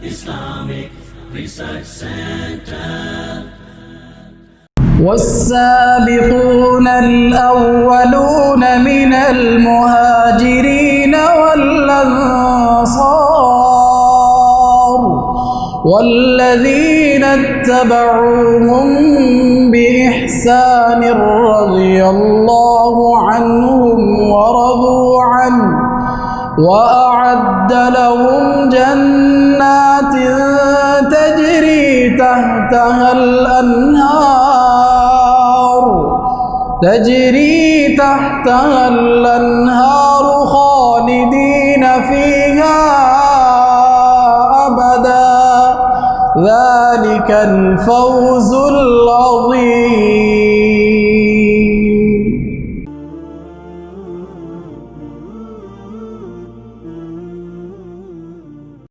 Islamic Research Center. والسابقون الأولون من المهاجرين والأنصار والذين اتبعوهم بإحسان رضي الله عنهم ورضوا عنه وأعد لهم جنات تجري تحتها الأنهار خالدين فيها أبدا ذلك الفوز العظيم.